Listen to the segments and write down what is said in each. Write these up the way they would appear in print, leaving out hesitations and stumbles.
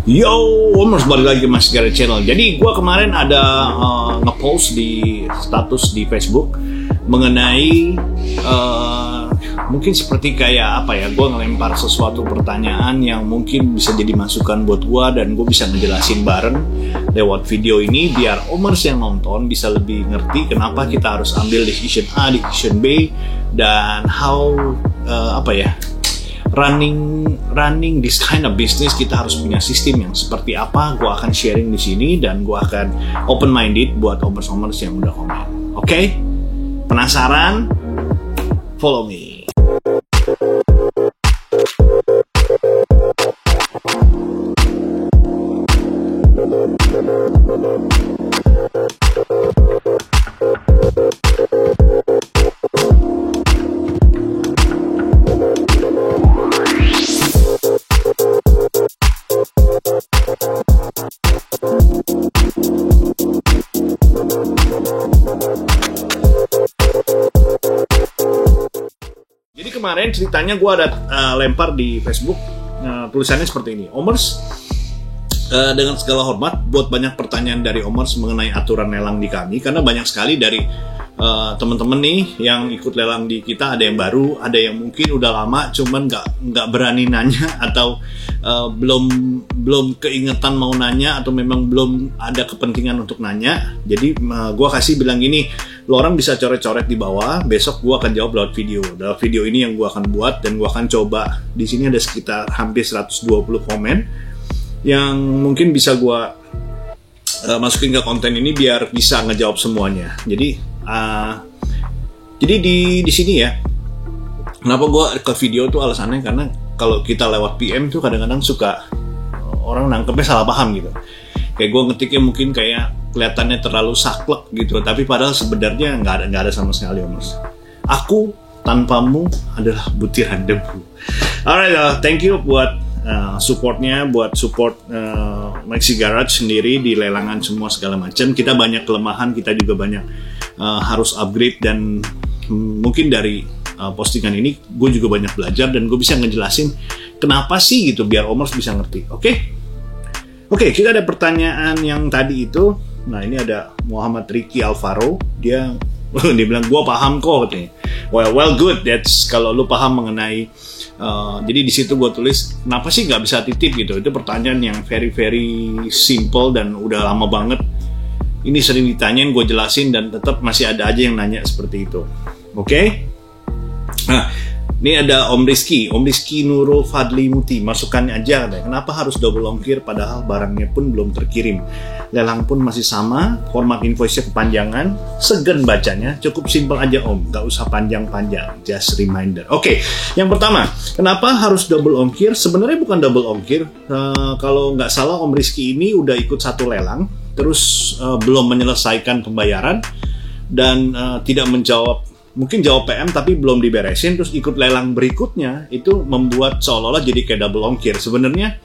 Yo, Omers balik lagi ke Mas Garrett Channel. Jadi gue kemarin ada ngepost di status di Facebook mengenai mungkin seperti kayak apa ya, gue ngelempar sesuatu pertanyaan yang mungkin bisa jadi masukan buat gue dan gue bisa ngejelasin bareng lewat video ini biar Omers yang nonton bisa lebih ngerti kenapa kita harus ambil decision A, decision B, dan how running this kind of business kita harus punya sistem yang seperti apa. Gue akan sharing di sini dan gue akan open minded buat Omers yang udah komen. Oke? Penasaran? Follow me. Jadi kemarin ceritanya gue ada lempar di Facebook tulisannya seperti ini. Omers, dengan segala hormat buat banyak pertanyaan dari Omers mengenai aturan lelang di kami, karena banyak sekali dari teman-teman nih yang ikut lelang di kita, ada yang baru, ada yang mungkin udah lama cuman nggak berani nanya atau belum keingetan mau nanya atau memang belum ada kepentingan untuk nanya. Jadi gue kasih bilang gini, lo orang bisa coret-coret di bawah, besok gue akan jawab lewat video. Dalam video ini yang gue akan buat dan gue akan coba, di sini ada sekitar hampir 120 komen yang mungkin bisa gue masukin ke konten ini biar bisa ngejawab semuanya. Jadi di sini ya, kenapa gue ke video tuh alasannya karena kalau kita lewat PM tuh kadang-kadang suka orang nangkepnya salah paham gitu. Kayak gue ngetiknya mungkin kayak kelihatannya terlalu saklek gitu, tapi padahal sebenarnya nggak ada sama sekali, Omers. Aku tanpamu adalah butiran debu. Alright, thank you buat supportnya, buat support Maxi Garage sendiri di lelangan semua segala macam. Kita banyak kelemahan, kita juga banyak harus upgrade, dan mungkin dari postingan ini gue juga banyak belajar dan gue bisa ngejelasin kenapa sih gitu biar Omers bisa ngerti. Oke, kita ada pertanyaan yang tadi itu. Nah, ini ada Muhammad Ricky Alvaro, dia bilang gue paham kok katanya. Well good, that's kalau lu paham mengenai jadi di situ gue tulis kenapa sih nggak bisa titip gitu. Itu pertanyaan yang very simple dan udah lama banget. Ini sering ditanyain, gue jelasin dan tetap masih ada aja yang nanya seperti itu. Oke? Nah, ini ada Om Rizky Nurul Fadli Muti, masukannya aja deh. Kenapa harus double ongkir padahal barangnya pun belum terkirim? Lelang pun masih sama, format invoice-nya kepanjangan, segen bacanya, cukup simpel aja Om, gak usah panjang-panjang, just reminder. Oke, yang pertama, kenapa harus double ongkir? Sebenarnya bukan double ongkir. Kalau nggak salah Om Rizky ini udah ikut satu lelang, terus belum menyelesaikan pembayaran dan tidak menjawab, mungkin jawab PM tapi belum diberesin, terus ikut lelang berikutnya, itu membuat seolah-olah jadi kayak double ongkir. Sebenarnya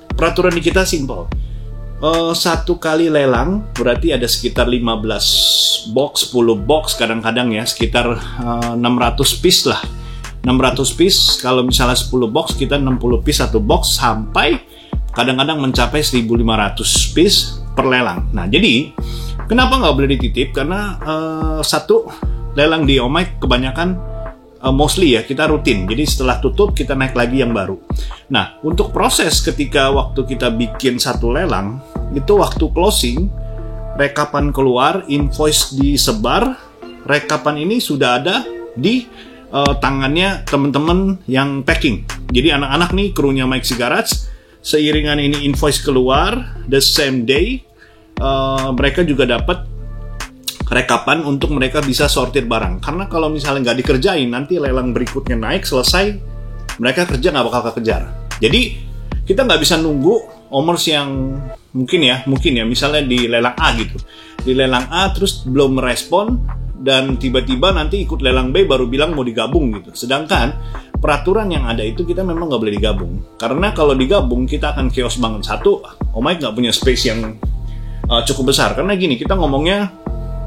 peraturan di kita simple. Satu kali lelang berarti ada sekitar 15 box, 10 box kadang-kadang ya, sekitar 600 piece lah. 600 piece, kalau misalnya 10 box kita 60 piece satu box, sampai kadang-kadang mencapai 1500 piece per lelang. Nah, jadi kenapa nggak boleh dititip? Karena satu, lelang di Omai kebanyakan mostly ya kita rutin, jadi setelah tutup kita naik lagi yang baru. Nah, untuk proses ketika waktu kita bikin satu lelang, itu waktu closing, rekapan keluar, invoice disebar, rekapan ini sudah ada di tangannya teman-teman yang packing. Jadi anak-anak nih, krunya Maxi Garage, seiringan ini invoice keluar, the same day, mereka juga dapat rekapan untuk mereka bisa sortir barang. Karena kalau misalnya nggak dikerjain, nanti lelang berikutnya naik, selesai, mereka kerja nggak bakal kekejar. Jadi kita nggak bisa nunggu Omers yang mungkin ya, misalnya di lelang A gitu. Di lelang A terus belum merespon, dan tiba-tiba nanti ikut lelang B baru bilang mau digabung gitu. Sedangkan peraturan yang ada itu kita memang nggak boleh digabung. Karena kalau digabung kita akan chaos banget. Satu, Omai nggak punya space yang cukup besar. Karena gini, kita ngomongnya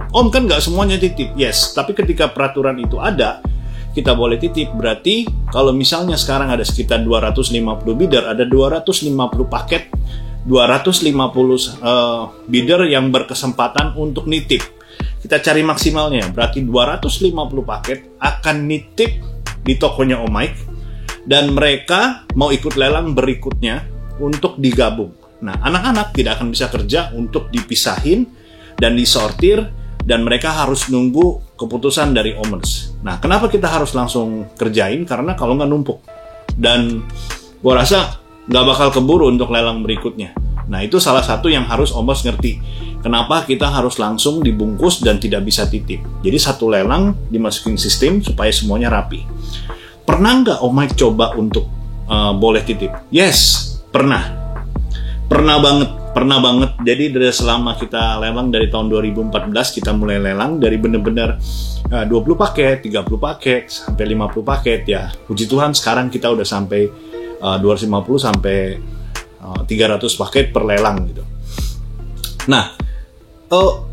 Om kan nggak semuanya titip, yes. Tapi ketika peraturan itu ada, kita boleh titip. Berarti kalau misalnya sekarang ada sekitar 250 bidder, ada 250 paket bidder yang berkesempatan untuk nitip. Kita cari maksimalnya, berarti 250 paket akan nitip di tokonya Om Mike, dan mereka mau ikut lelang berikutnya untuk digabung. Nah, anak-anak tidak akan bisa kerja untuk dipisahin dan disortir, dan mereka harus nunggu keputusan dari owners. Nah, kenapa kita harus langsung kerjain? Karena kalau nggak numpuk. Dan gua rasa nggak bakal keburu untuk lelang berikutnya. Nah, itu salah satu yang harus owners ngerti. Kenapa kita harus langsung dibungkus dan tidak bisa titip. Jadi satu lelang dimasukin sistem supaya semuanya rapi. Pernah nggak Om Mike coba untuk boleh titip? Yes, pernah. Pernah banget. Jadi dari selama kita lelang dari tahun 2014 kita mulai lelang dari benar-benar 20 paket, 30 paket, sampai 50 paket ya. Puji Tuhan sekarang kita udah sampai 250 sampai 300 paket per lelang gitu. Nah,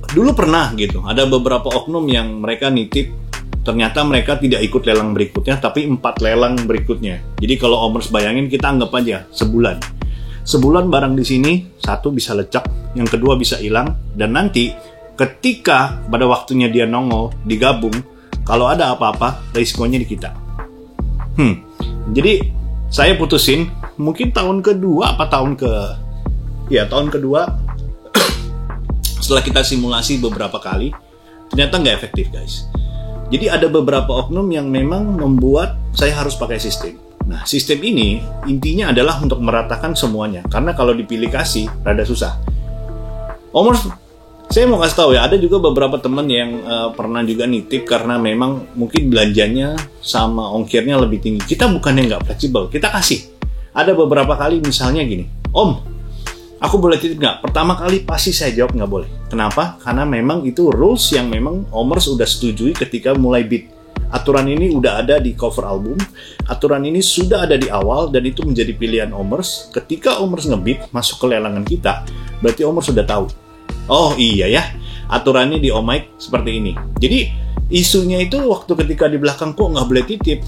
dulu pernah gitu, ada beberapa oknum yang mereka nitip, ternyata mereka tidak ikut lelang berikutnya, tapi 4 lelang berikutnya. Jadi kalau owners bayangin, kita anggap aja sebulan barang di sini, satu bisa lecek, yang kedua bisa hilang, dan nanti ketika pada waktunya dia nongol digabung, kalau ada apa-apa risikonya di kita. Jadi saya putusin mungkin tahun kedua setelah kita simulasi beberapa kali, ternyata nggak efektif guys. Jadi ada beberapa oknum yang memang membuat saya harus pakai sistem. Nah, sistem ini intinya adalah untuk meratakan semuanya. Karena kalau dipilih kasih, rada susah. Saya mau kasih tahu ya, ada juga beberapa teman yang pernah juga nitip karena memang mungkin belanjanya sama ongkirnya lebih tinggi. Kita bukannya nggak fleksibel, kita kasih. Ada beberapa kali misalnya gini, Om, aku boleh titip nggak? Pertama kali pasti saya jawab nggak boleh. Kenapa? Karena memang itu rules yang memang owners udah setujui ketika mulai bid. Aturan ini udah ada di cover album, aturan ini sudah ada di awal, dan itu menjadi pilihan owners. Ketika owners ngebid masuk ke lelangan kita, berarti owners sudah tahu. Oh iya ya, aturannya di Om Mike seperti ini. Jadi isunya itu waktu ketika di belakang kok nggak boleh titip,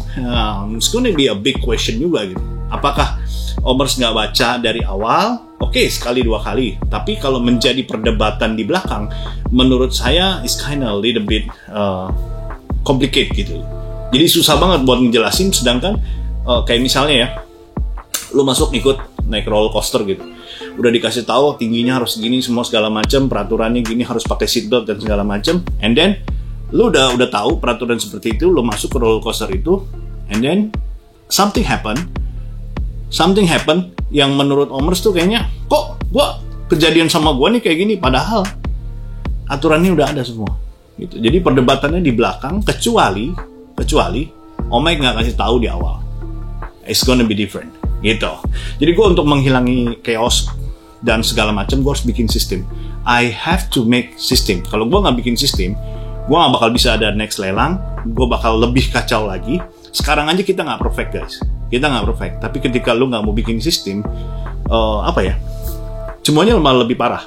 it's gonna be a big question juga gitu. Apakah owners nggak baca dari awal? Oke, sekali dua kali. Tapi kalau menjadi perdebatan di belakang, menurut saya is kinda a little bit complicated gitu. Jadi susah banget buat ngejelasin, sedangkan kayak misalnya ya, lu masuk ikut naik roller coaster gitu. Udah dikasih tahu tingginya harus gini, semua segala macam, peraturannya gini, harus pakai seatbelt dan segala macam. And then lu udah tahu peraturan seperti itu, lu masuk ke roller coaster itu, and then something happen yang menurut owners tuh kayaknya kok kejadian sama gua nih kayak gini, padahal aturannya udah ada semua. Gitu. Jadi perdebatannya di belakang, kecuali Om Mike nggak kasih tahu di awal. It's gonna be different, gitu. Jadi gue untuk menghilangi chaos dan segala macam, gue harus bikin sistem. I have to make system. Kalau gue nggak bikin sistem, gue nggak bakal bisa ada next lelang. Gue bakal lebih kacau lagi. Sekarang aja kita nggak perfect guys, kita nggak perfect. Tapi ketika lu nggak mau bikin sistem, semuanya malah lebih parah,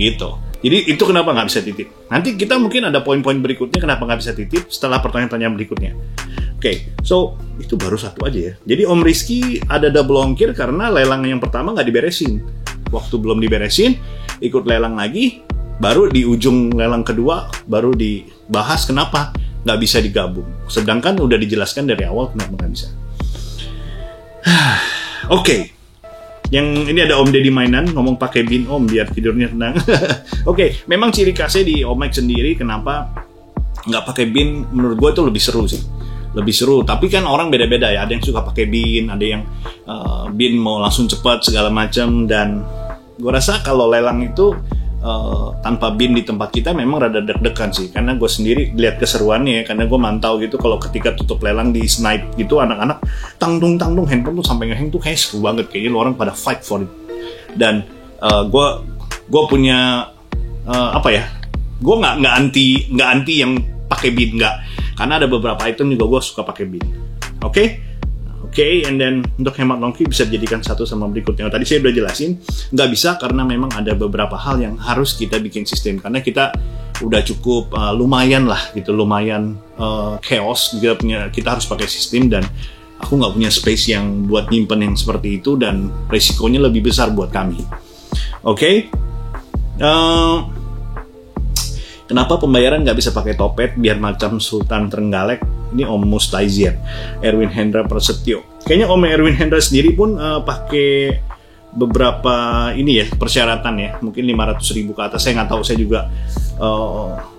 gitu. Jadi itu kenapa nggak bisa titip. Nanti kita mungkin ada poin-poin berikutnya kenapa nggak bisa titip setelah pertanyaan-pertanyaan berikutnya. Oke, so itu baru satu aja ya. Jadi Om Rizky ada double ongkir karena lelang yang pertama nggak diberesin. Waktu belum diberesin, ikut lelang lagi, baru di ujung lelang kedua baru dibahas kenapa nggak bisa digabung. Sedangkan udah dijelaskan dari awal kenapa nggak bisa. Oke. Yang ini ada Om Deddy mainan ngomong pakai bin Om biar tidurnya tenang. Oke, memang ciri khasnya di Om Mike sendiri kenapa nggak pakai bin, menurut gue itu lebih seru sih, lebih seru. Tapi kan orang beda-beda ya, ada yang suka pakai bin, ada yang bin mau langsung cepat segala macam. Dan gue rasa kalau lelang itu tanpa bin di tempat kita memang rada deg-degan sih, karena gue sendiri lihat keseruannya ya, karena gue mantau gitu kalau ketika tutup lelang di snipe gitu, anak-anak tangdung handphone tuh sampai ngeheng tuh, kayak seru banget, kayaknya lo orang pada fight for it. Dan gue punya gue nggak anti yang pakai bin, nggak, karena ada beberapa item juga gue suka pakai bin. Oke, and then untuk hemat nongki bisa dijadikan satu sama berikutnya. Tadi saya udah jelasin, nggak bisa karena memang ada beberapa hal yang harus kita bikin sistem. Karena kita udah cukup lumayan chaos, kita harus pakai sistem, dan aku nggak punya space yang buat nyimpen yang seperti itu, dan resikonya lebih besar buat kami. Oke. Kenapa pembayaran nggak bisa pakai Topet biar macam Sultan Trenggalek? Ini Om Mustaizir, Erwin Hendra Prasetyo. Kayaknya Om Erwin Hendra sendiri pun pakai beberapa ini ya persyaratan ya, mungkin 500.000 ke atas. Saya nggak tahu, saya juga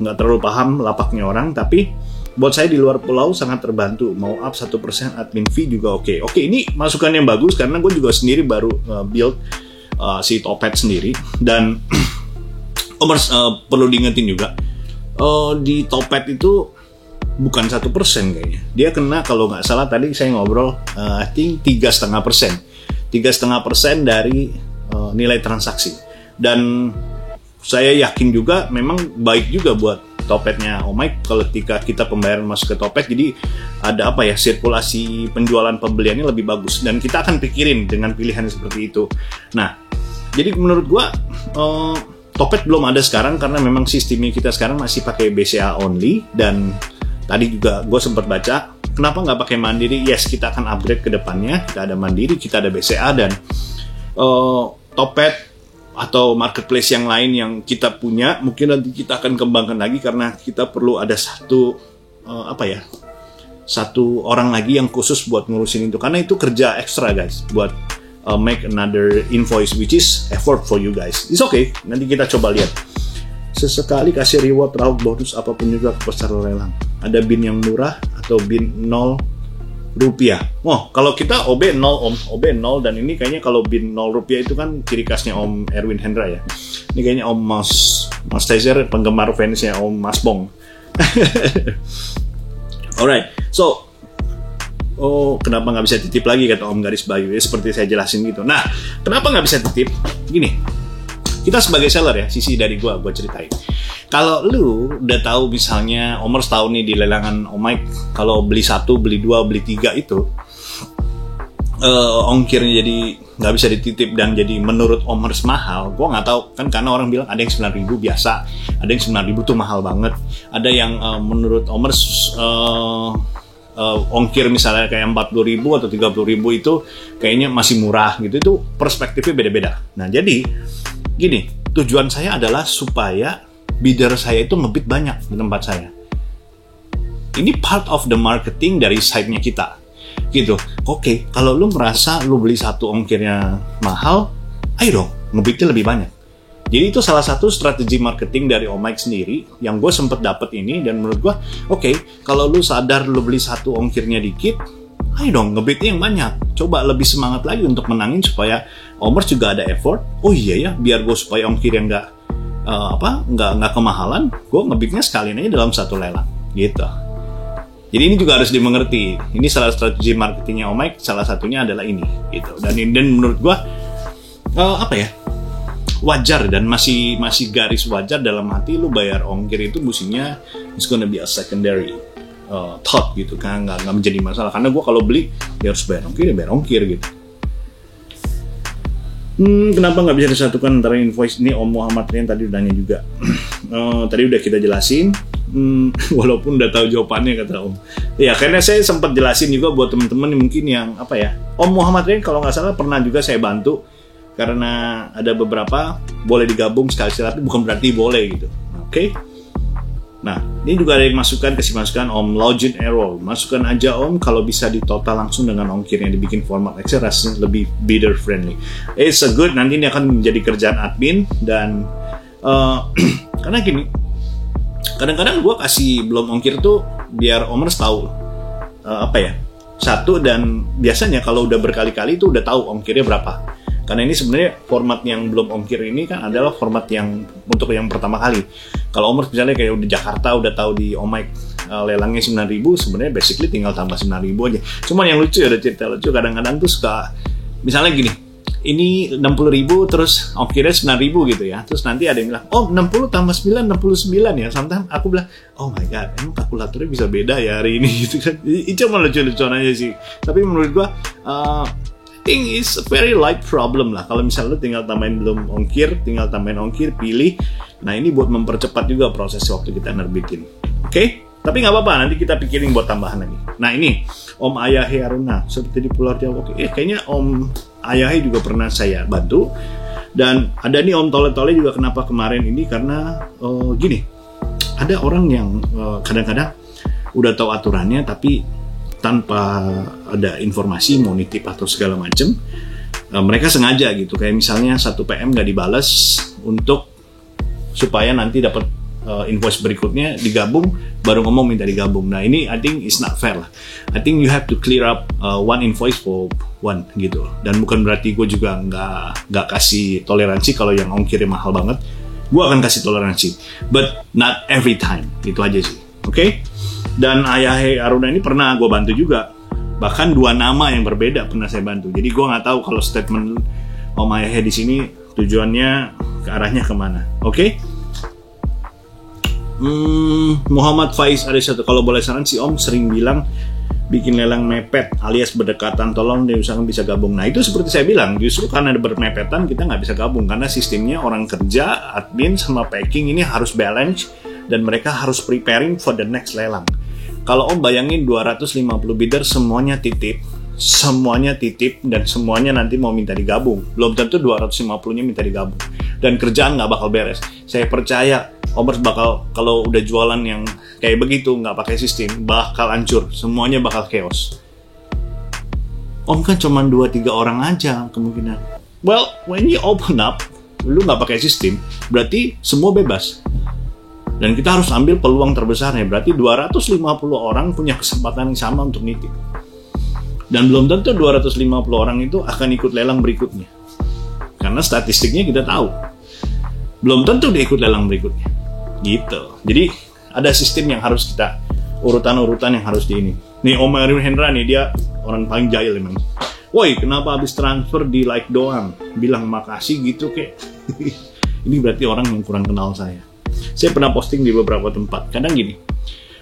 nggak terlalu paham lapaknya orang. Tapi buat saya di luar pulau sangat terbantu. Mau up 1% admin fee juga oke. Oke, ini masukan yang bagus karena gue juga sendiri baru build si Topet sendiri. Dan Omers perlu diingetin juga, di Topet itu bukan 1% kayaknya. Dia kena, kalau nggak salah tadi saya ngobrol, I think 3,5%. 3,5% dari nilai transaksi. Dan saya yakin juga memang baik juga buat Topetnya Om Mike kalau ketika kita pembayaran masuk ke Topet. Jadi ada apa ya, sirkulasi penjualan pembeliannya lebih bagus. Dan kita akan pikirin dengan pilihan seperti itu. Nah, jadi menurut gua Topet belum ada sekarang karena memang sistemnya kita sekarang masih pakai BCA only. Dan tadi juga gue sempat baca, kenapa nggak pakai Mandiri? Yes, kita akan upgrade ke depannya. Kita ada Mandiri, kita ada BCA, dan Topet atau marketplace yang lain yang kita punya mungkin nanti kita akan kembangkan lagi karena kita perlu ada satu orang lagi yang khusus buat ngurusin itu, karena itu kerja ekstra guys, buat make another invoice which is effort for you guys. It's okay, nanti kita coba lihat. Sesekali kasih reward, reward bonus apapun juga ke peserta lelang. Ada bin yang murah atau bin 0 rupiah. Oh, kalau kita OB 0 Om, OB 0, dan ini kayaknya kalau bin 0 rupiah itu kan ciri khasnya Om Erwin Hendra ya. Ini kayaknya Om Mas Tezer, penggemar fansnya Om Mas Bong. Alright, so kenapa nggak bisa titip lagi kata Om Garis Bayu ya, seperti saya jelasin gitu. Nah, kenapa nggak bisa titip? Gini, kita sebagai seller ya, sisi dari gue ceritain. Kalau lu udah tahu misalnya Omers tahu nih di lelangan Om Mike, kalau beli 1, beli 2, beli 3 itu ongkirnya jadi nggak bisa dititip dan jadi menurut Omers mahal. Gue nggak tahu kan, karena orang bilang ada yang 9.000 biasa, ada yang 9.000 tuh mahal banget, ada yang menurut Omers ongkir misalnya kayak 40.000 atau 30.000 itu kayaknya masih murah gitu. Itu perspektifnya beda-beda. Nah, jadi gini, tujuan saya adalah supaya bidder saya itu ngebid banyak di tempat saya. Ini part of the marketing dari site-nya kita gitu. Oke, kalau lu merasa lu beli satu ongkirnya mahal, ayo dong ngebidnya lebih banyak. Jadi itu salah satu strategi marketing dari Om Mike sendiri yang gue sempet dapet ini. Dan menurut gue, oke, kalau lu sadar lu beli satu ongkirnya dikit, ayo dong ngebitnya yang banyak. Coba lebih semangat lagi untuk menangin supaya Omers juga ada effort. Oh iya ya, biar gue supaya ongkirnya nggak kemahalan, gue ngebitnya sekalian aja dalam satu lelang gitu. Jadi ini juga harus dimengerti. Ini salah strategi marketingnya Om Mike, salah satunya adalah ini gitu. Dan menurut gue wajar dan masih garis wajar, dalam hati lu bayar ongkir itu musimnya it's gonna be a secondary thought gitu kan, nggak menjadi masalah. Karena gue kalau beli ya harus bayar ongkir gitu. Kenapa nggak bisa disatukan antara invoice ini? Om Muhammad Rian tadi udah nanya juga. Tadi udah kita jelasin, walaupun udah tahu jawabannya kata Om. Ya karena saya sempat jelasin juga buat teman-teman mungkin yang Om Muhammad Rian kalau nggak salah pernah juga saya bantu. Karena ada beberapa boleh digabung sekali-sekali, tapi bukan berarti boleh gitu. Oke? Nah, ini juga ada yang kasih masukan Om Login Error. Masukkan aja Om kalau bisa di total langsung dengan ongkir yang dibikin format Excel, rasanya lebih bidder friendly. It's a good, nanti ini akan menjadi kerjaan admin. Dan karena gini, kadang-kadang gue kasih belum ongkir tuh biar Omers tahu satu, dan biasanya kalau udah berkali-kali itu udah tahu ongkirnya berapa. Karena ini sebenarnya format yang belum ongkir ini kan adalah format yang untuk yang pertama kali. Kalau Omers misalnya kayak udah Jakarta udah tahu di Om Mike lelangnya 9.000, sebenarnya basically tinggal tambah 9.000 aja. Cuman yang lucu ada cerita lucu, kadang-kadang tuh suka misalnya gini, ini 60.000 terus ongkirnya 9.000 gitu ya. Terus nanti ada yang bilang, oh 60 tambah 9, 69 ya. Sometimes aku bilang, oh my god, emang kalkulatornya bisa beda ya hari ini gitu kan. Itu cuma lucu-lucuan aja sih. Tapi menurut gua think is a very light problem lah. Kalau misalnya lu tinggal tambahin belum ongkir, tinggal tambahin ongkir, pilih. Nah ini buat mempercepat juga proses waktu kita nerbitin. Oke? Tapi nggak apa-apa, nanti kita pikirin buat tambahan lagi. Nah ini, Om Ayahe Aruna, seperti di Pulau Jawa. Oke, kayaknya Om Ayahe juga pernah saya bantu. Dan ada nih Om Tole-Tole juga kenapa kemarin ini, karena gini, ada orang yang kadang-kadang udah tahu aturannya tapi tanpa ada informasi mau nitip atau segala macem, mereka sengaja gitu, kayak misalnya 1 PM nggak dibales untuk supaya nanti dapat invoice berikutnya digabung, baru ngomong minta digabung. Nah ini I think is not fair lah. I think you have to clear up one invoice for one gitu. Dan bukan berarti gue juga nggak kasih toleransi kalau yang ongkirnya mahal banget. Gue akan kasih toleransi, but not every time. Itu aja sih, oke? Dan Ayahe Aruna ini pernah gue bantu juga. Bahkan 2 nama yang berbeda pernah saya bantu. Jadi gue nggak tahu kalau statement Om Ayahe di sini tujuannya ke arahnya kemana, oke? Muhammad Faiz ada satu, kalau boleh saran si Om sering bilang bikin lelang mepet alias berdekatan, tolong diusahakan bisa gabung. Nah itu seperti saya bilang, justru karena ada bermepetan kita nggak bisa gabung, karena sistemnya orang kerja, admin sama packing ini harus balance dan mereka harus preparing for the next lelang. Kalau Om bayangin 250 bidder semuanya titip dan semuanya nanti mau minta digabung, belum tentu 250-nya minta digabung dan kerjaan nggak bakal beres. Saya percaya Omers bakal, kalau udah jualan yang kayak begitu nggak pakai sistem, bakal hancur, semuanya bakal chaos. Om kan cuma 2-3 orang aja kemungkinan. Well, when you open up, lu nggak pakai sistem, berarti semua bebas. Dan kita harus ambil peluang terbesarnya, berarti 250 orang punya kesempatan yang sama untuk nitip. Dan belum tentu 250 orang itu akan ikut lelang berikutnya. Karena statistiknya kita tahu. Belum tentu dia ikut lelang berikutnya. Gitu. Jadi ada sistem yang harus kita, urutan-urutan yang harus di ini. Nih Om Erwin Hendra nih, dia orang paling jahil emang. Woi, kenapa habis transfer di like doang? Bilang makasih gitu kek. Ini berarti orang yang kurang kenal saya. Saya pernah posting di beberapa tempat. Kadang gini,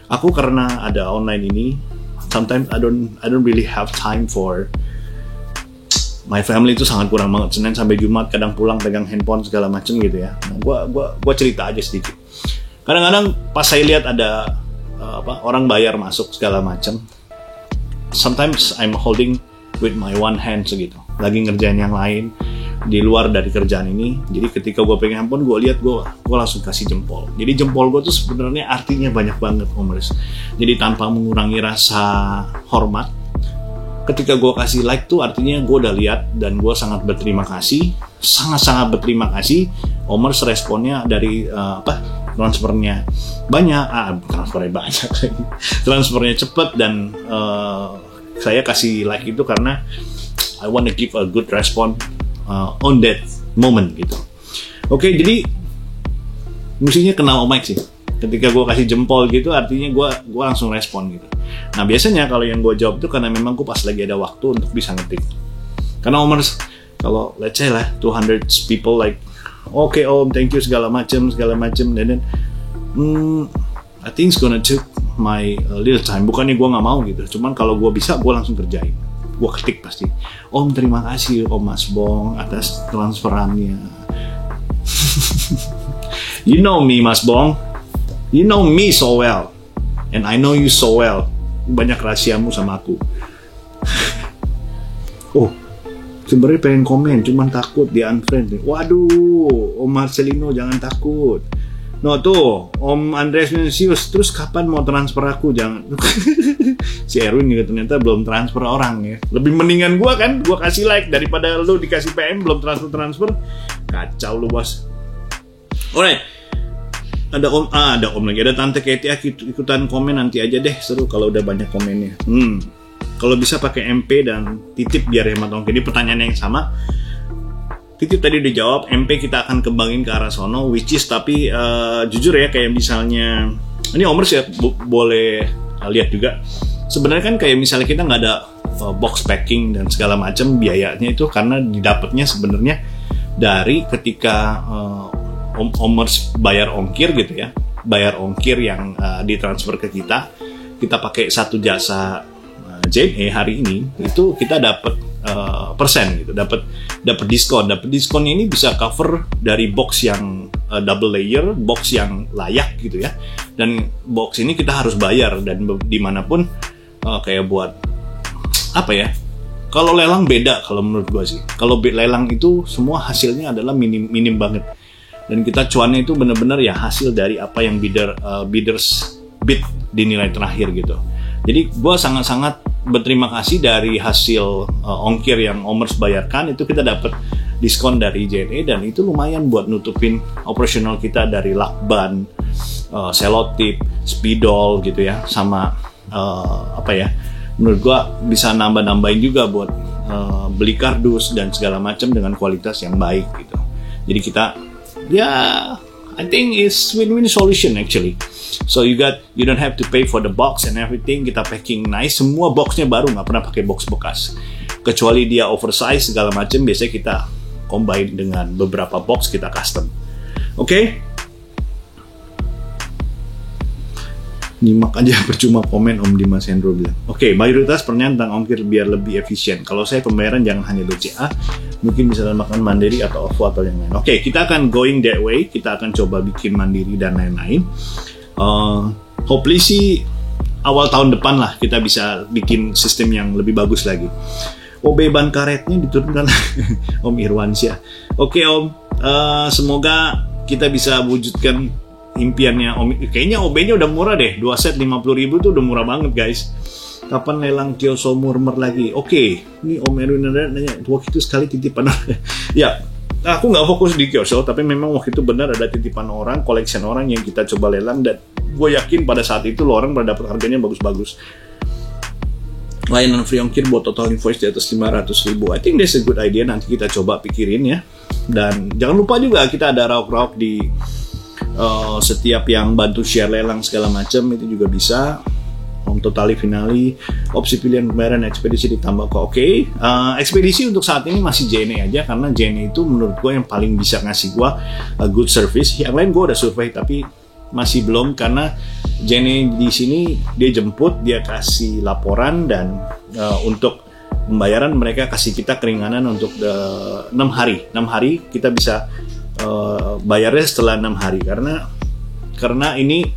aku karena ada online ini, sometimes I don't really have time for my family, itu sangat kurang banget. Senin sampai Jumat kadang pulang pegang handphone segala macem gitu ya. Nah, gua cerita aja sedikit. Kadang-kadang pas saya lihat ada orang bayar masuk segala macem, sometimes I'm holding with my one hand segitu, lagi ngerjain yang lain di luar dari kerjaan ini. Jadi ketika gue pegang handphone, gue lihat, gue langsung kasih jempol. Jadi jempol gue tuh sebenarnya artinya banyak banget, Omers. Jadi tanpa mengurangi rasa hormat, ketika gue kasih like tuh artinya gue udah lihat dan gue sangat berterima kasih, sangat berterima kasih. Omers responnya dari transfernya banyak, transfernya cepet, dan saya kasih like itu karena I want to give a good response on that moment gitu. Oke, jadi mestinya kenal Om Mike sih. Ketika gue kasih jempol gitu artinya gue langsung respon gitu. Nah biasanya kalau yang gue jawab itu karena memang gue pas lagi ada waktu untuk bisa ngetik. Karena Omers, kalau let's say lah 200 people like oke Om, thank you segala macem, dan then I think it's gonna take my little time. Bukannya gue nggak mau gitu, cuman kalau gue bisa gue langsung kerjain. Gue ketik pasti, Om terima kasih Om Mas Bong atas transferannya. You know me Mas Bong, you know me so well, and I know you so well. Banyak rahasiamu sama aku. Oh, sebenarnya pengen komen, cuman takut di unfriend. Waduh, Om Marcelino jangan takut. No tuh, Om Andreas Vinicius, terus kapan mau transfer aku? Jangan. Si Erwin juga ternyata belum transfer orang ya. Lebih mendingan gua kan, gua kasih like daripada lu dikasih PM belum transfer. Kacau lu bos. Alright. Ada Om lagi, ada Tante Ketia ikutan komen, nanti aja deh, seru kalau udah banyak komennya. Kalau bisa pakai MP dan titip biar hemat ongkir. Ini pertanyaan yang sama. Titip tadi udah jawab, MP kita akan kembangin ke arah sono, which is tapi jujur ya, kayak misalnya ini Omers ya boleh lihat juga. Sebenarnya kan kayak misalnya kita nggak ada box packing dan segala macam, biayanya itu karena didapatnya sebenarnya dari ketika Omers bayar ongkir gitu ya, bayar ongkir yang ditransfer ke kita pakai satu jasa JNE hari ini, itu kita dapat persen gitu, dapat diskon. Diskonnya ini bisa cover dari box yang double layer, box yang layak gitu ya. Dan box ini kita harus bayar, dan dimanapun kayak buat apa ya, Kalau lelang beda kalau menurut gua sih. Kalau lelang itu semua hasilnya adalah minim banget. Dan kita cuannya itu benar-benar ya hasil dari apa yang bidders bid di nilai terakhir gitu. Jadi gua sangat-sangat berterima kasih dari hasil ongkir yang Omers bayarkan, itu kita dapat diskon dari JNE dan itu lumayan buat nutupin operasional kita dari lakban, selotip, spidol gitu ya, sama menurut gua bisa nambah-nambahin juga buat beli kardus dan segala macam dengan kualitas yang baik gitu. Jadi kita I think it's win-win solution actually. So you don't have to pay for the box and everything. Kita packing nice, semua boxnya baru, nggak pernah pakai box bekas. Kecuali dia oversize segala macam, biasanya kita combine dengan beberapa box kita custom. Oke? Nyimak aja percuma komen, Om Dimas Hendro bilang. Oke, mayoritas pertanyaan tentang ongkir biar lebih efisien. Kalau saya pembayaran jangan hanya BCA, mungkin bisa makan Mandiri atau OVO atau yang lain. Oke, kita akan going that way. Kita akan coba bikin Mandiri dan lain-lain. Hopefully sih awal tahun depan lah kita bisa bikin sistem yang lebih bagus lagi. OB ban karetnya diturunkan Om Irwansyah. Oke Om, semoga kita bisa wujudkan impiannya Om. Kayaknya OB-nya udah murah deh, 2 set 50.000 tuh udah murah banget guys. Kapan lelang Kyoso Murmer lagi? Oke, ini Om Erwin nanya, waktu itu sekali titipan. Ya, aku nggak fokus di Kyoso, tapi memang waktu itu benar ada titipan orang, collection orang yang kita coba lelang, dan gue yakin pada saat itu lo orang pada dapat harganya bagus-bagus. Layanan free ongkir buat total invoice di atas 500.000. I think that's a good idea, nanti kita coba pikirin ya. Dan jangan lupa juga kita ada rauk-rauk di setiap yang bantu share lelang segala macam, itu juga bisa. Totali finali, opsi pilihan pembayaran ekspedisi ditambah kok. Oke. Ekspedisi untuk saat ini masih JNE aja, karena JNE itu menurut gue yang paling bisa ngasih gue good service. Yang lain gue udah survei tapi masih belum, karena JNE di sini dia jemput, dia kasih laporan, dan untuk pembayaran mereka kasih kita keringanan untuk 6 hari. 6 hari kita bisa bayarnya setelah 6 hari, karena ini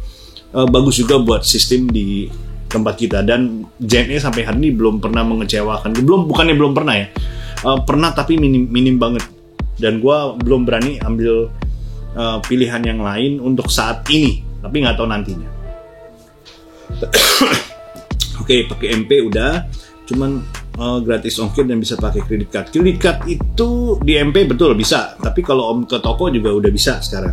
bagus juga buat sistem di tempat kita. Dan JNE sampai hari ini belum pernah mengecewakan. Bukannya belum pernah ya, pernah tapi minim banget. Dan gue belum berani ambil pilihan yang lain untuk saat ini, tapi nggak tahu nantinya. Oke, pakai MP udah, cuman gratis ongkir dan bisa pakai kredit card. Kredit card itu di MP betul bisa, tapi kalau Om ke toko juga udah bisa sekarang.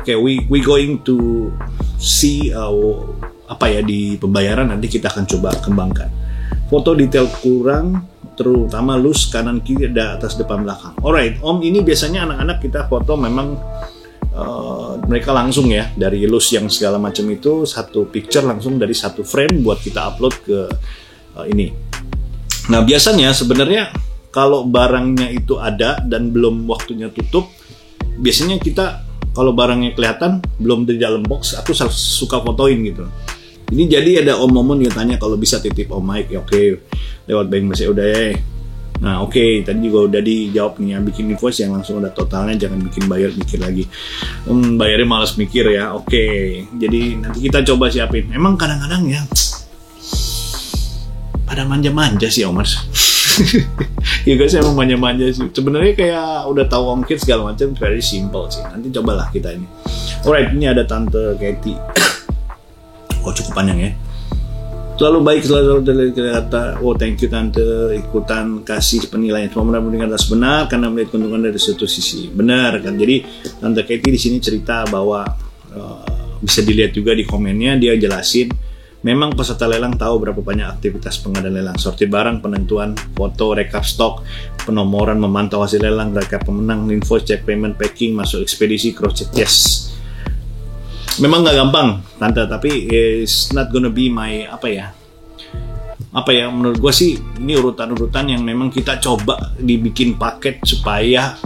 Oke, we going to see di pembayaran, nanti kita akan coba kembangkan. Foto detail kurang, terutama loose kanan kiri, ada atas depan belakang. Alright, Om, ini biasanya anak-anak kita foto memang mereka langsung ya dari loose yang segala macam itu, satu picture langsung dari satu frame buat kita upload ke ini. Nah biasanya sebenarnya kalau barangnya itu ada dan belum waktunya tutup, biasanya kita kalau barangnya kelihatan belum di dalam box, aku suka fotoin gitu. Ini jadi ada Om Momon yang tanya kalau bisa titip Om Mike. Ya, oke, lewat bank masih udah ya. Nah oke, tadi juga udah dijawab nih ya, bikin invoice yang langsung udah totalnya, jangan bikin bayar mikir lagi. Bayarnya malas mikir ya. Oke, jadi nanti kita coba siapin. Emang kadang-kadang ya pada manja-manja sih Omers. Ya guys, emang manja-manja sih. Sebenarnya kayak udah tahu ongkir segala macam, very simple sih. Nanti cobalah kita ini. Alright, ini ada Tante Katie. Oh cukup panjang ya. Selalu baik, selalu kata, oh thank you Tante, ikutan kasih penilaian. Semua benar-benar benar karena melihat keuntungan dari suatu sisi. Benar kan? Jadi Tante Katie di sini cerita bahwa bisa dilihat juga di komennya, dia jelasin memang peserta lelang tahu berapa banyak aktivitas pengadaan lelang, sortir barang, penentuan foto, rekap stok, penomoran, memantau hasil lelang, rekap pemenang, invoice, check payment, packing, masuk ekspedisi, cross check. Yes, memang nggak gampang Tante, tapi it's not gonna be my menurut gue sih ini urutan-urutan yang memang kita coba dibikin paket supaya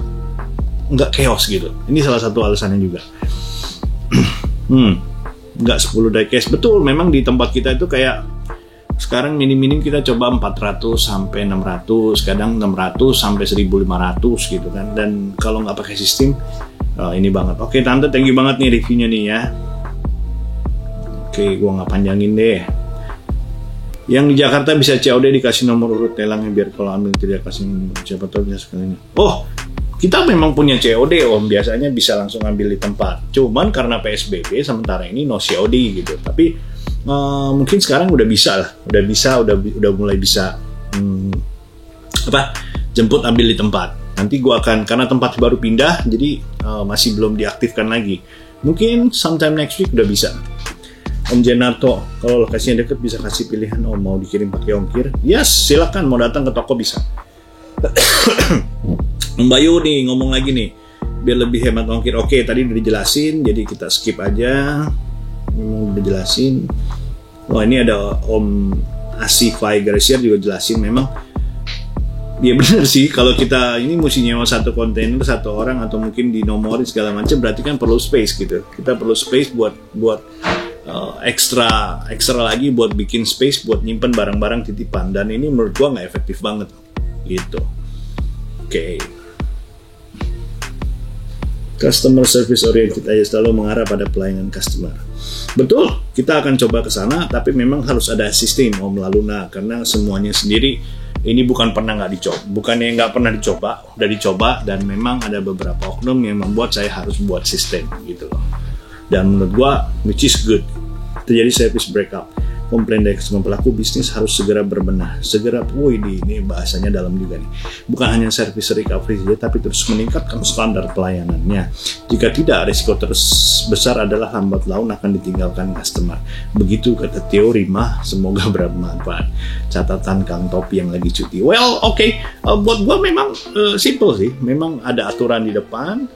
nggak chaos gitu. Ini salah satu alasannya juga. Nggak 10 diecast, betul. Memang di tempat kita itu kayak sekarang minim kita coba 400 sampai 600, kadang 600 sampai 1500 gitu kan. Dan kalau nggak pakai sistem ini banget. Oke Tante, thank you banget nih reviewnya nih ya. Oke, gua nggak panjangin deh. Yang di Jakarta bisa COD dikasih nomor urut telangnya biar kalau ambil tidak kasih siapa tahu bisa sekali ini. Oh, kita memang punya COD Om, biasanya bisa langsung ambil di tempat. Cuman karena PSBB sementara ini no COD gitu. Tapi mungkin sekarang udah bisa lah, udah mulai bisa jemput ambil di tempat. Nanti gua akan, karena tempat baru pindah, jadi masih belum diaktifkan lagi. Mungkin sometime next week udah bisa. Om Jenarto, kalau lokasinya deket bisa kasih pilihan Om mau dikirim pakai ongkir. Yes, silakan mau datang ke toko bisa. Om Bayu nih ngomong lagi nih, biar lebih hemat ongkir. Oke, tadi udah dijelasin, jadi kita skip aja. Udah jelasin. Wah, ini ada Om Asifai Garcia juga jelasin memang. Ya benar sih, kalau kita ini mesti nyewa satu kontainer satu orang atau mungkin dinomorin segala macam, berarti kan perlu space gitu. Kita perlu space buat ekstra lagi buat bikin space buat nyimpen barang-barang titipan, dan ini menurut gua nggak efektif banget gitu. Oke. Customer service oriented aja, selalu mengarah pada pelayanan customer. Betul, kita akan coba ke sana, tapi memang harus ada sistem Om Laluna, karena semuanya sendiri ini bukan pernah nggak dicoba, bukannya nggak pernah dicoba, udah dicoba, dan memang ada beberapa oknum yang membuat saya harus buat sistem gitu loh. Dan menurut gua, which is good, terjadi service breakup, komplain dari semua pelaku bisnis harus segera berbenah, segera. Ini bahasanya dalam juga nih. Bukan hanya service recovery saja, tapi terus meningkatkan standar pelayanannya. Jika tidak, risiko terbesar adalah lambat laun akan ditinggalkan customer. Begitu kata teori mah, semoga bermanfaat. Catatan Kang Topi yang lagi cuti. Well, oke. Buat gua memang simple sih. Memang ada aturan di depan.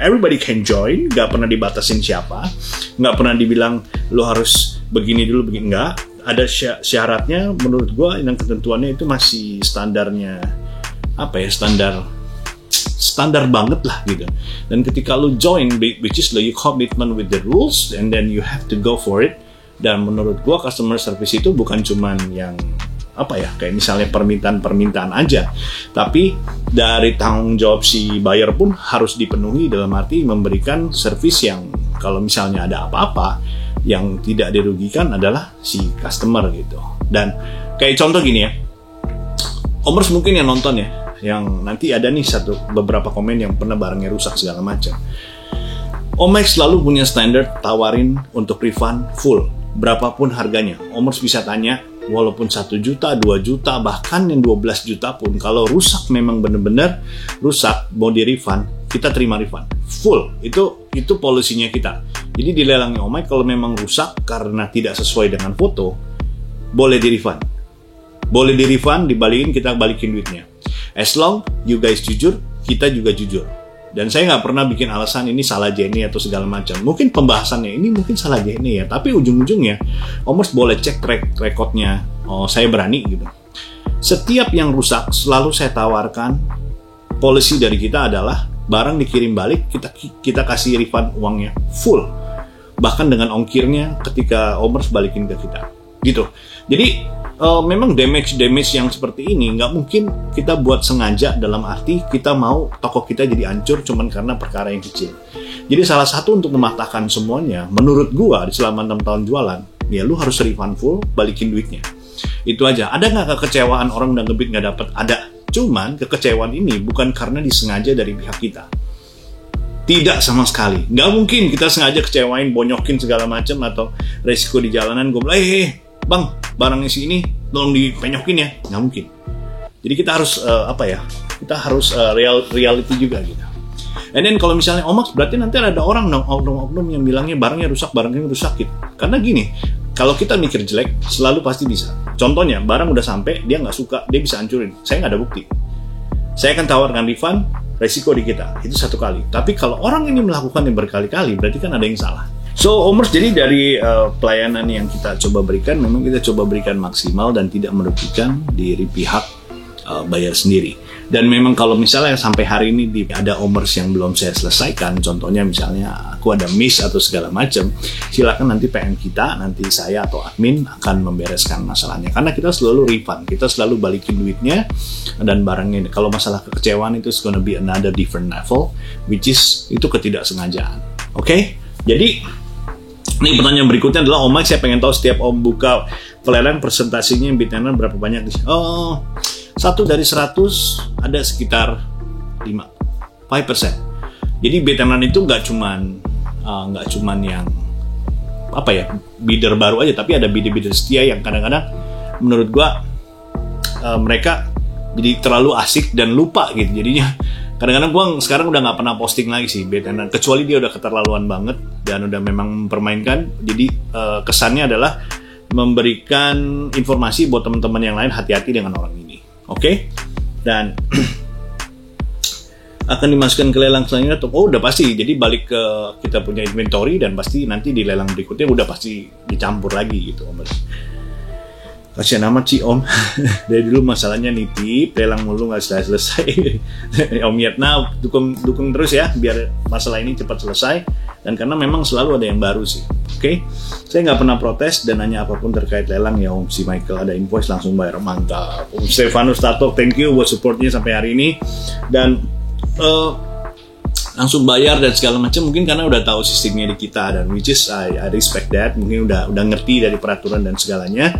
Everybody can join, nggak pernah dibatasin siapa, nggak pernah dibilang lo harus begini dulu, begini, nggak. Ada syaratnya, menurut gue yang ketentuannya itu masih standarnya, standar banget lah gitu. Dan ketika lo join, which is you commitment with the rules, and then you have to go for it. Dan menurut gue customer service itu bukan cuman yang kayak misalnya permintaan aja, tapi dari tanggung jawab si buyer pun harus dipenuhi, dalam arti memberikan service yang kalau misalnya ada apa-apa yang tidak dirugikan adalah si customer gitu. Dan kayak contoh gini ya, Omers mungkin yang nonton ya, yang nanti ada nih beberapa komen yang pernah barangnya rusak segala macam. Omers selalu punya standar tawarin untuk refund full, berapapun harganya. Omers bisa tanya, walaupun 1 juta, 2 juta, bahkan yang 12 juta pun, kalau rusak memang benar-benar rusak, mau di refund, kita terima refund full. Itu polisinya kita. Jadi di lelangnya Omai, kalau memang rusak karena tidak sesuai dengan foto, boleh di refund. Boleh di refund, dibalikin, kita balikin duitnya. As long you guys jujur, kita juga jujur. Dan saya nggak pernah bikin alasan ini salah Jenny atau segala macam. Mungkin pembahasannya ini mungkin salah Jenny ya, tapi ujung-ujungnya Omers boleh cek track recordnya. Oh, saya berani gitu. Setiap yang rusak selalu saya tawarkan, policy dari kita adalah barang dikirim balik, kita kasih refund uangnya full, bahkan dengan ongkirnya ketika Omers balikin ke kita gitu. Jadi memang damage yang seperti ini nggak mungkin kita buat sengaja, dalam arti kita mau toko kita jadi hancur cuman karena perkara yang kecil. Jadi salah satu untuk mematahkan semuanya, menurut gua selama 6 tahun jualan, ya lu harus refund full, balikin duitnya. Itu aja. Ada nggak kekecewaan orang udah ngebit nggak dapet? Ada. Cuman kekecewaan ini bukan karena disengaja dari pihak kita. Tidak sama sekali. Nggak mungkin kita sengaja kecewain, bonyokin segala macam, atau resiko di jalanan gue bilang, bang, barangnya sini tolong dipenyokin ya. Nggak mungkin. Jadi kita harus kita harus reality juga gitu. And then kalau misalnya Omaks, berarti nanti ada orang oknum yang bilangnya barangnya rusak gitu. Karena gini, kalau kita mikir jelek selalu pasti bisa. Contohnya barang udah sampai, dia nggak suka, dia bisa hancurin. Saya nggak ada bukti. Saya akan tawarkan refund, resiko di kita. Itu 1 kali. Tapi kalau orang ini melakukan yang berkali-kali, berarti kan ada yang salah. So, Omers, jadi dari pelayanan yang kita coba berikan, memang kita coba berikan maksimal dan tidak merugikan diri pihak buyer sendiri. Dan memang kalau misalnya sampai hari ini ada Omers yang belum saya selesaikan, contohnya misalnya aku ada miss atau segala macam, silakan nanti PM kita, nanti saya atau admin akan membereskan masalahnya. Karena kita selalu refund, kita selalu balikin duitnya dan barangnya. Kalau masalah kekecewaan itu gonna be another different level, which is itu ketidaksengajaan. Oke? Jadi Nih pertanyaan berikutnya adalah, Om Mike, saya pengen tahu setiap Om buka pelelang presentasinya yang bid tenan berapa banyak? 1 dari 100 ada sekitar 5%. Jadi bid tenan itu nggak cuman yang apa ya, bidder baru aja, tapi ada bidder setia yang kadang-kadang menurut gua mereka jadi terlalu asik dan lupa gitu. Jadinya kadang-kadang gue sekarang udah nggak pernah posting lagi sih bid tenan, kecuali dia udah keterlaluan banget dan udah memang mempermainkan. Jadi kesannya adalah memberikan informasi buat teman-teman yang lain, hati-hati dengan orang ini, oke? Dan akan dimasukkan ke lelang selanjutnya. Udah pasti. Jadi balik ke kita punya inventory dan pasti nanti di lelang berikutnya udah pasti dicampur lagi gitu, Om. Kasian amat sih Om. Dari dulu masalahnya nitip, lelang mulu nggak selesai. Om Yatna dukung terus ya biar masalah ini cepat selesai. Dan karena memang selalu ada yang baru sih. Oke? Saya nggak pernah protes dan nanya apapun terkait lelang ya Om. Si Michael ada invoice langsung bayar, mantap. Om Stefanus Tato, thank you buat supportnya sampai hari ini. Dan langsung bayar dan segala macam, mungkin karena udah tahu sistemnya di kita, dan which is I respect that. Mungkin udah ngerti dari peraturan dan segalanya.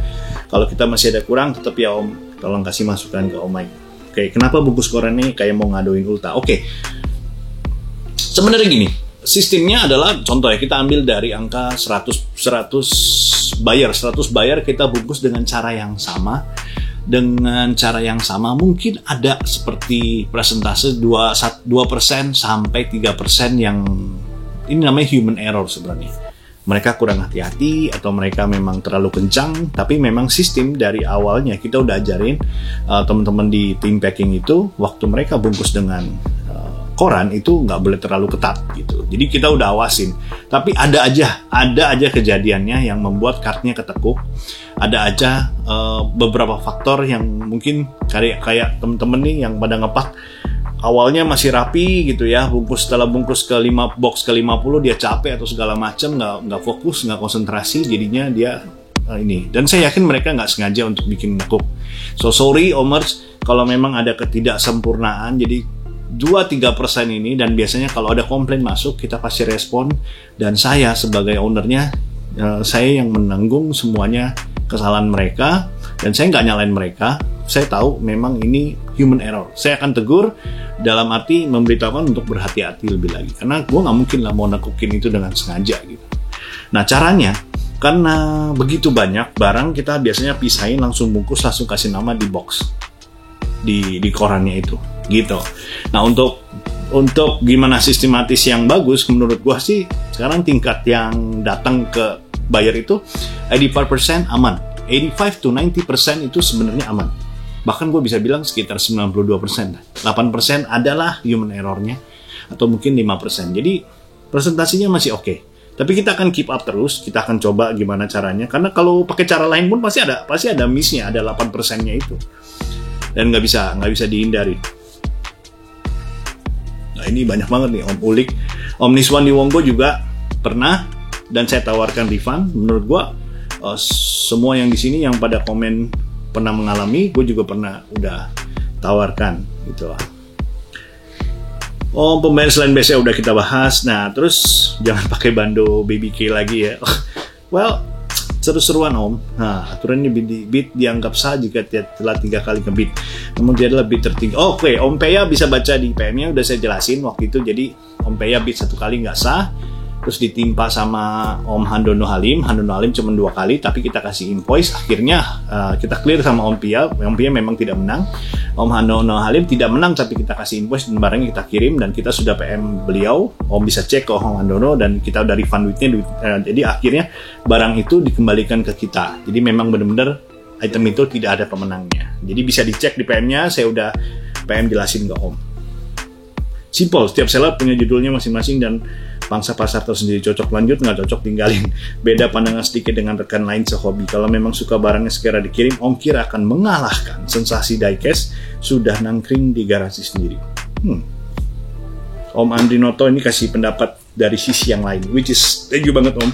Kalau kita masih ada kurang, tetap ya Om, tolong kasih masukan ke Om Mike. Oke, kenapa bungkus koran ini kayak mau ngaduin ulta? Oke, sebenarnya gini, sistemnya adalah contoh ya, kita ambil dari angka 100 buyer kita bungkus dengan cara yang sama. Dengan cara yang sama mungkin ada seperti persentase 2% sampai 3% yang ini namanya human error sebenarnya. Mereka kurang hati-hati atau mereka memang terlalu kencang, tapi memang sistem dari awalnya kita udah ajarin teman-teman di team packing itu, waktu mereka bungkus dengan koran itu nggak boleh terlalu ketat gitu. Jadi kita udah awasin. Tapi ada aja kejadiannya yang membuat kartnya ketekuk. Ada aja beberapa faktor yang mungkin kayak temen-temen nih yang pada ngepak awalnya masih rapi gitu ya, setelah bungkus ke 5 box ke 50 dia capek atau segala macam, nggak fokus, nggak konsentrasi, jadinya dia ini. Dan saya yakin mereka nggak sengaja untuk bikin nekuk. So sorry Omers kalau memang ada ketidaksempurnaan. Jadi 2-3% ini, dan biasanya kalau ada komplain masuk kita pasti respon, dan saya sebagai ownernya saya yang menanggung semuanya kesalahan mereka, dan saya nggak nyalain mereka. Saya tahu memang ini human error. Saya akan tegur dalam arti memberitahukan untuk berhati-hati lebih lagi, karena gue nggak mungkin lah mau nekukin itu dengan sengaja gitu. Nah caranya, karena begitu banyak barang, kita biasanya pisahin, langsung bungkus, langsung kasih nama di box di korannya itu gitu. Nah untuk gimana sistematis yang bagus, menurut gue sih sekarang tingkat yang datang ke buyer itu 85% aman, 85 to 90% itu sebenarnya aman. Bahkan gue bisa bilang sekitar 92%. 8% adalah human errornya, atau mungkin 5%. Jadi presentasinya masih oke. Tapi kita akan keep up terus, kita akan coba gimana caranya. Karena kalau pakai cara lain pun pasti ada miss-nya, ada 8%-nya itu. Dan nggak bisa dihindari. Nah ini banyak banget nih Om Ulik. Om Niswan di Wonggo juga pernah, dan saya tawarkan refund. Menurut gue semua yang di sini yang pada komen pernah mengalami, gue juga pernah udah tawarkan gitu lah. Oh, pembayaran selain BCA udah kita bahas. Nah, terus jangan pakai bando BBK lagi ya. Well, seru-seruan Om. Nah, aturan ini bid dianggap sah jika telah 3 kali ngebid. Namun dia adalah bid tertinggi. Oke, Om Peya bisa baca di PM-nya, udah saya jelasin waktu itu. Jadi Om Peya bid 1 kali nggak sah. Terus ditimpa sama Om Handono Halim cuma 2 kali, tapi kita kasih invoice. Akhirnya kita clear sama Om Pia memang tidak menang. Om Handono Halim tidak menang, tapi kita kasih invoice dan barangnya kita kirim, dan kita sudah PM beliau. Om bisa cek ke Om Handono dan kita udah refund duitnya. Jadi akhirnya barang itu dikembalikan ke kita. Jadi memang benar-benar item itu tidak ada pemenangnya. Jadi bisa dicek di PM-nya, saya udah PM jelasin ke Om. Simple, setiap seller punya judulnya masing-masing dan pangsa pasar tersendiri. Cocok lanjut, nggak cocok tinggalin. Beda pandangan sedikit dengan rekan lain sehobi. Kalau memang suka barangnya segera dikirim, ongkir akan mengalahkan sensasi diecast sudah nangkring di garasi sendiri. Om Andri Noto ini kasih pendapat dari sisi yang lain, which is thank you banget Om.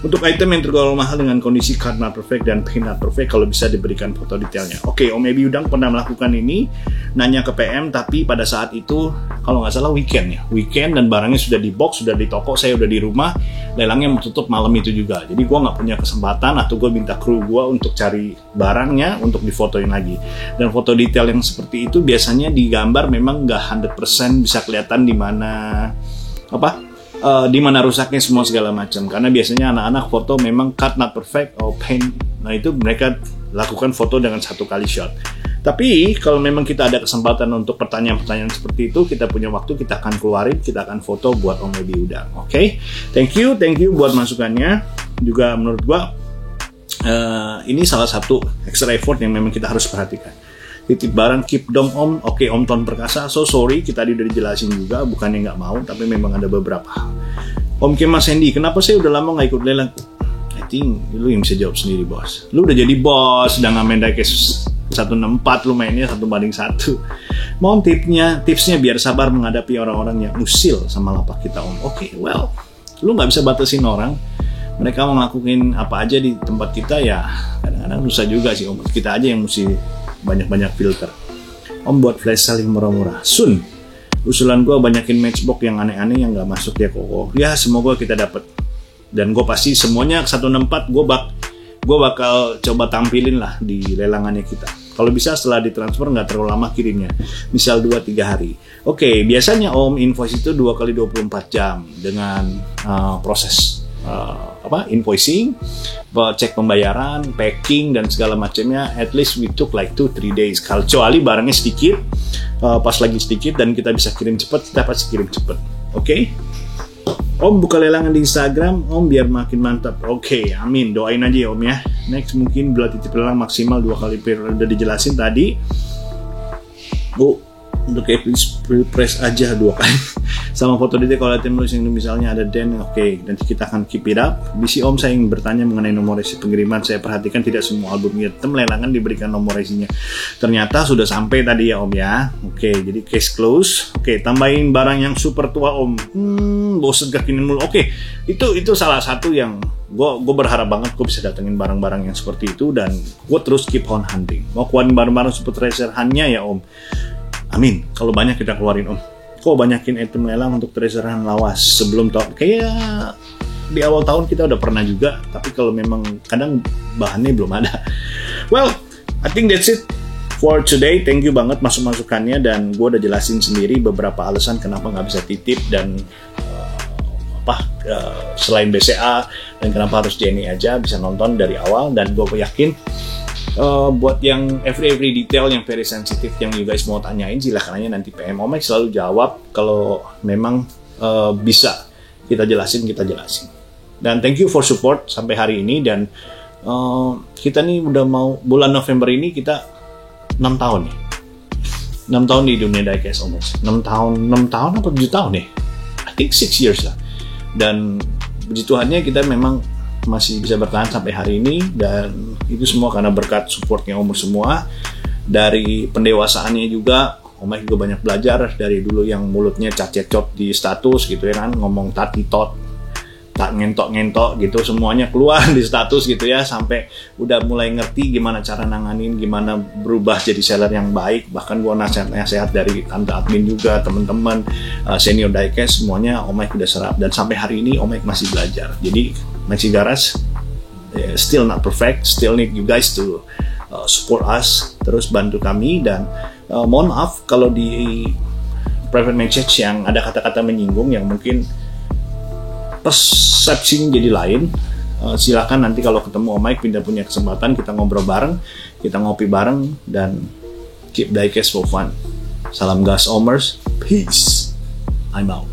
Untuk item yang tergolong mahal dengan kondisi card not perfect dan pin not perfect, kalau bisa diberikan foto detailnya. Oke, Om Ebi Udang pernah melakukan ini, nanya ke PM, tapi pada saat itu, kalau nggak salah weekend dan barangnya sudah di box, sudah di toko, saya udah di rumah, lelangnya mau tutup malam itu juga. Jadi gue nggak punya kesempatan, atau gue minta kru gue untuk cari barangnya, untuk difotoin lagi. Dan foto detail yang seperti itu biasanya digambar memang nggak 100% bisa kelihatan di mana di mana rusaknya semua segala macam, karena biasanya anak-anak foto memang cut not perfect or paint, nah itu mereka lakukan foto dengan 1 kali shot. Tapi kalau memang kita ada kesempatan untuk pertanyaan-pertanyaan seperti itu, kita punya waktu, kita akan keluarin, kita akan foto buat Om Ebi Udang. Oke? Thank you buat masukannya. Juga menurut gua ini salah satu extra effort yang memang kita harus perhatikan. Titip barang, keep dong Om. Oke, Om Ton Perkasa, so sorry, kita tadi udah dijelasin juga, bukannya nggak mau, tapi memang ada beberapa hal. Om Kemas Hendy, kenapa saya udah lama nggak ikut lelang? I think lu yang bisa jawab sendiri, bos. Lu udah jadi bos, udah ngamen diecast 164, lu mainnya 1:1. Mohon tipsnya biar sabar menghadapi orang-orang yang usil sama lapak kita, Om. Oke, well, lu nggak bisa batasin orang. Mereka mau ngelakuin apa aja di tempat kita, ya kadang-kadang susah juga sih, Om. Kita aja yang mesti banyak-banyak filter. Om buat flash sale yang murah-murah. Sun, usulan gue banyakin matchbox yang aneh-aneh yang gak masuk ya kok. Ya semoga kita dapat. Dan gue pasti semuanya 164 gue bakal coba tampilin lah di lelangannya kita. Kalau bisa setelah ditransfer nggak terlalu lama kirimnya. Misal 2-3 hari. Oke, biasanya Om invoice itu 2 kali 24 jam dengan proses invoicing, cek pembayaran, packing dan segala macamnya. At least we took like 2-3 days. Kalau kecuali barangnya sedikit, pas lagi sedikit dan kita bisa kirim cepat, kita pasti kirim cepat. Oke? Om buka lelangan di Instagram, Om biar makin mantap. Oke, amin. Doain aja ya Om ya. Next mungkin bila titip lelang maksimal 2 kali udah dijelasin tadi. Untuk press aja 2 kali. Sama foto detail kalau item nulis yang misalnya ada den, oke, nanti kita akan keep it up. Misi Om saya ingin bertanya mengenai nomor resi pengiriman. Saya perhatikan tidak semua album item lelangan diberikan nomor resinya. Ternyata sudah sampai tadi ya Om ya. Oke, jadi case close. Oke, tambahin barang yang super tua Om. Bosen kekinian mulu. Oke, itu salah satu yang gue berharap banget gue bisa datengin barang-barang yang seperti itu, dan gue terus keep on hunting. Mau keluarin barang-barang super treasure hunnya ya Om. Amin. Kalau banyak kita keluarin Om. Kok banyakin item lelang untuk treasure hunt lawas sebelum tahun. Kayak di awal tahun kita udah pernah juga, tapi kalau memang kadang bahannya belum ada. Well, I think that's it for today. Thank you banget masukannya, dan gue udah jelasin sendiri beberapa alasan kenapa nggak bisa titip dan selain BCA, dan kenapa harus JNE aja. Bisa nonton dari awal, dan gue yakin buat yang every detail yang very sensitive yang you guys mau tanyain, silahkan aja nanti PM. Om Mike selalu jawab kalau memang bisa kita jelasin. Dan thank you for support sampai hari ini. Dan kita nih udah mau bulan November ini kita 6 tahun nih. 6 tahun di dunia diecast Om Mike. 6 tahun apa 7 tahun nih? I think 6 years lah. Dan puji Tuhannya kita memang masih bisa bertahan sampai hari ini, dan itu semua karena berkat supportnya Om semua. Dari pendewasaannya juga, Om Mike juga banyak belajar dari dulu yang mulutnya cacet-cot di status gitu ya kan, ngomong tatitot, tak ngentok gitu, semuanya keluar di status gitu ya, sampai udah mulai ngerti gimana cara nanganin, gimana berubah jadi seller yang baik. Bahkan gua nasihat dari tante admin juga, teman-teman senior diecast, semuanya Om Mike udah serap, dan sampai hari ini Om Mike masih belajar. Jadi Maxi Garage still not perfect, still need you guys to support us, terus bantu kami. Dan mohon maaf kalau di private message yang ada kata-kata menyinggung yang mungkin persepsinya jadi lain. Silakan nanti kalau ketemu Om Mike, pindah punya kesempatan, kita ngobrol bareng, kita ngopi bareng, dan keep diecast for fun. Salam gas Omers, peace, I'm out.